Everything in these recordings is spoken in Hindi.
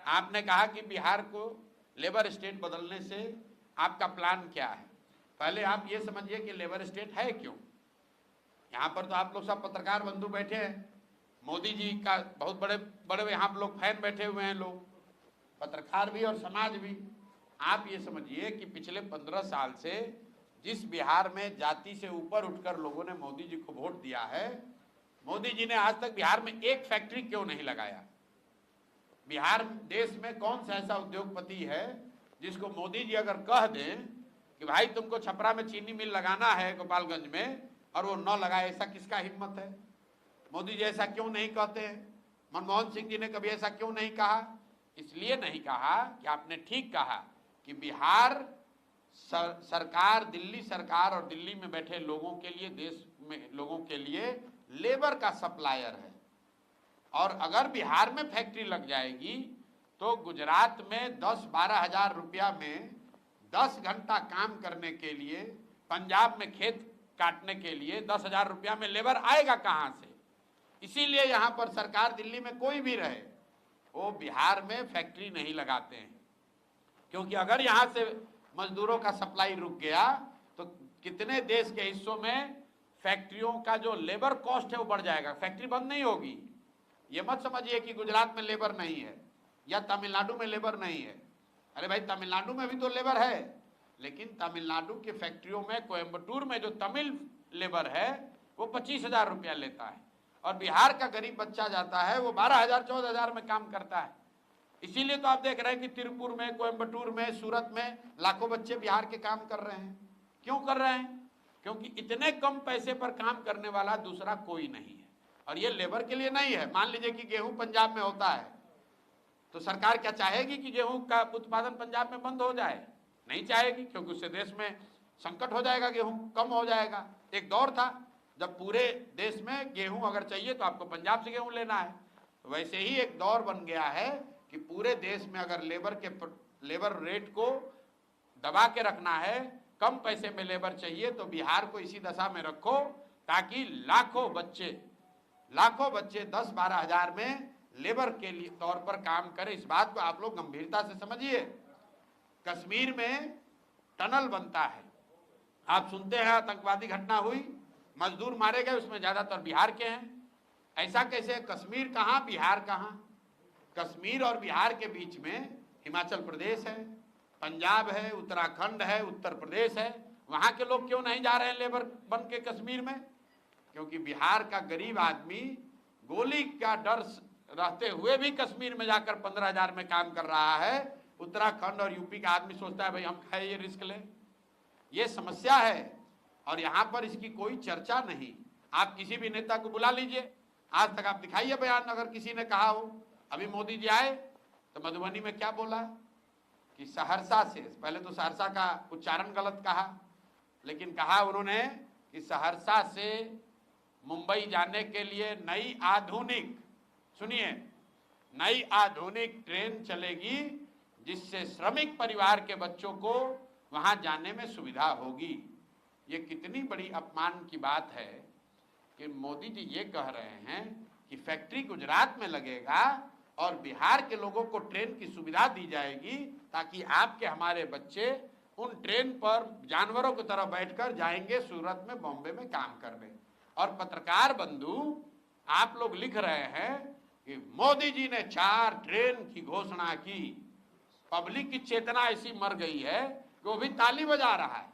आपने कहा कि बिहार को लेबर स्टेट बदलने से आपका प्लान क्या है। पहले आप ये समझिए कि लेबर स्टेट है क्यों। यहाँ पर तो आप लोग सब पत्रकार बंधु बैठे हैं, मोदी जी का बहुत बड़े बड़े यहाँ लोग फैन बैठे हुए हैं, लोग पत्रकार भी और समाज भी। आप ये समझिए कि पिछले 15 साल से जिस बिहार में जाति से ऊपर उठकर लोगों ने मोदी जी को वोट दिया है, मोदी जी ने आज तक बिहार में एक फैक्ट्री क्यों नहीं लगाया। बिहार देश में कौन सा ऐसा उद्योगपति है जिसको मोदी जी अगर कह दें कि भाई तुमको छपरा में चीनी मिल लगाना है गोपालगंज में, और वो न लगाए, ऐसा किसका हिम्मत है। मोदी जी ऐसा क्यों नहीं कहते हैं। मनमोहन सिंह जी ने कभी ऐसा क्यों नहीं कहा। इसलिए नहीं कहा कि आपने ठीक कहा कि बिहार सरकार, दिल्ली सरकार और दिल्ली में बैठे लोगों के लिए, देश में लोगों के लिए लेबर का सप्लायर है। और अगर बिहार में फैक्ट्री लग जाएगी तो गुजरात में 10-12 हजार रुपया में 10 घंटा काम करने के लिए, पंजाब में खेत काटने के लिए 10 हजार रुपया में लेबर आएगा कहां से। इसीलिए यहां पर सरकार, दिल्ली में कोई भी रहे, वो बिहार में फैक्ट्री नहीं लगाते हैं, क्योंकि अगर यहां से मजदूरों का सप्लाई रुक गया तो कितने देश के हिस्सों में फैक्ट्रियों का जो लेबर कॉस्ट है वो बढ़ जाएगा। फैक्ट्री बंद नहीं होगी। ये मत समझिए कि गुजरात में लेबर नहीं है या तमिलनाडु में लेबर नहीं है। अरे भाई, तमिलनाडु में भी तो लेबर है, लेकिन तमिलनाडु के फैक्ट्रियों में, कोयम्बटूर में जो तमिल लेबर है वो 25 हजार रुपया लेता है, और बिहार का गरीब बच्चा जाता है वो 12 हजार 14 हजार में काम करता है। इसीलिए तो आप देख रहे हैं कि तिरुपुर में, कोयम्बटूर में, सूरत में लाखों बच्चे बिहार के काम कर रहे हैं। क्यों कर रहे हैं? क्योंकि इतने कम पैसे पर काम करने वाला दूसरा कोई नहीं है। और ये लेबर के लिए नहीं है। मान लीजिए कि गेहूं पंजाब में होता है तो सरकार क्या चाहेगी कि गेहूं का उत्पादन पंजाब में बंद हो जाए? नहीं चाहेगी, क्योंकि उससे देश में संकट हो जाएगा, गेहूं कम हो जाएगा। एक दौर था जब पूरे देश में गेहूं अगर चाहिए तो आपको पंजाब से गेहूं लेना है। वैसे ही एक दौर बन गया है कि पूरे देश में अगर लेबर रेट को दबा के रखना है, कम पैसे में लेबर चाहिए, तो बिहार को इसी दशा में रखो ताकि लाखों बच्चे 10-12 हजार में लेबर के लिए तौर पर काम करें। इस बात को आप लोग गंभीरता से समझिए। कश्मीर में टनल बनता है, आप सुनते हैं आतंकवादी घटना हुई, मजदूर मारे गए, उसमें ज्यादातर बिहार के हैं। ऐसा कैसे? कश्मीर कहां, बिहार कहां? कश्मीर और बिहार के बीच में हिमाचल प्रदेश है, पंजाब है, उत्तराखंड है, उत्तर प्रदेश है। वहां के लोग क्यों नहीं जा रहे हैं लेबर बन के कश्मीर में? क्योंकि बिहार का गरीब आदमी गोली का डर रहते हुए भी कश्मीर में जाकर 15 हजार में काम कर रहा है। उत्तराखंड और यूपी का आदमी सोचता है भाई हम खाए ये रिस्क ले। ये समस्या है और यहाँ पर इसकी कोई चर्चा नहीं। आप किसी भी नेता को बुला लीजिए, आज तक आप दिखाइए बयान अगर किसी ने कहा हो। अभी मोदी जी आए तो मधुबनी में क्या बोला कि सहरसा से, पहले तो सहरसा का उच्चारण गलत कहा, लेकिन कहा उन्होंने कि सहरसा से मुंबई जाने के लिए नई आधुनिक, सुनिए, नई आधुनिक ट्रेन चलेगी जिससे श्रमिक परिवार के बच्चों को वहां जाने में सुविधा होगी। ये कितनी बड़ी अपमान की बात है कि मोदी जी ये कह रहे हैं कि फैक्ट्री गुजरात में लगेगा और बिहार के लोगों को ट्रेन की सुविधा दी जाएगी ताकि आपके हमारे बच्चे उन ट्रेन पर जानवरों की तरह बैठकर जाएंगे सूरत में, बॉम्बे में काम करने। और पत्रकार बंधु आप लोग लिख रहे हैं कि मोदी जी ने 4 ट्रेन की घोषणा की। पब्लिक की चेतना ऐसी मर गई है कि वो भी ताली बजा रहा है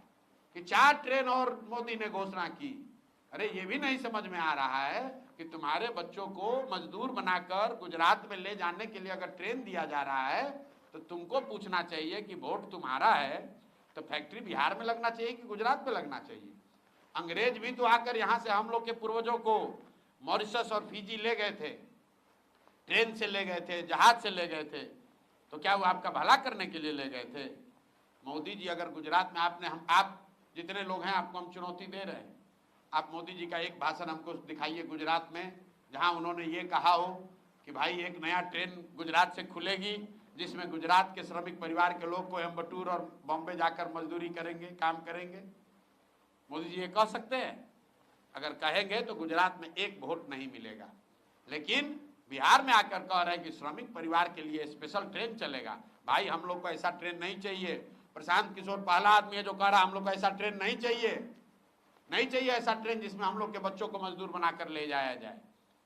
कि 4 ट्रेन और मोदी ने घोषणा की। अरे ये भी नहीं समझ में आ रहा है कि तुम्हारे बच्चों को मजदूर बनाकर गुजरात में ले जाने के लिए अगर ट्रेन दिया जा रहा है तो तुमको पूछना चाहिए कि वोट तुम्हारा है तो फैक्ट्री बिहार में लगना चाहिए कि गुजरात में लगना चाहिए। अंग्रेज भी तो आकर यहाँ से हम लोग के पूर्वजों को मॉरिशस और फिजी ले गए थे, ट्रेन से ले गए थे, जहाज से ले गए थे, तो क्या वो आपका भला करने के लिए ले गए थे? मोदी जी अगर गुजरात में आप जितने लोग हैं आपको हम चुनौती दे रहे हैं, आप मोदी जी का एक भाषण हमको दिखाइए गुजरात में जहां उन्होंने ये कहा हो कि भाई एक नया ट्रेन गुजरात से खुलेगी जिसमें गुजरात के श्रमिक परिवार के लोग कोयम्बटूर और बॉम्बे जाकर मजदूरी करेंगे, काम करेंगे। मोदी जी ये कह सकते हैं? अगर कहेंगे तो गुजरात में एक वोट नहीं मिलेगा। लेकिन बिहार में आकर कह रहे हैं कि श्रमिक परिवार के लिए स्पेशल ट्रेन चलेगा। भाई हम लोग को ऐसा ट्रेन नहीं चाहिए। प्रशांत किशोर पहला आदमी है जो कह रहा हम लोग को ऐसा ट्रेन नहीं चाहिए, नहीं चाहिए ऐसा ट्रेन जिसमें हम लोग के बच्चों को मजदूर बनाकर ले जाया जाए।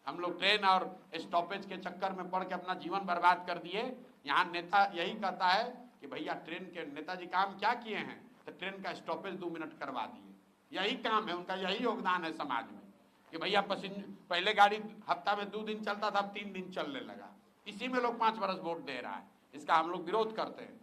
हम लोग ट्रेन और स्टॉपेज के चक्कर में पड़ के अपना जीवन बर्बाद कर दिए। यहाँ नेता यही कहता है कि भैया ट्रेन के नेताजी काम क्या किए हैं, तो ट्रेन का स्टॉपेज 2 मिनट करवा दिए। यही काम है उनका, यही योगदान है समाज में कि भैया पहले गाड़ी हफ्ता में 2 दिन चलता था, अब 3 दिन चलने लगा। इसी में लोग 5 बरस वोट दे रहा है। इसका हम लोग विरोध करते हैं।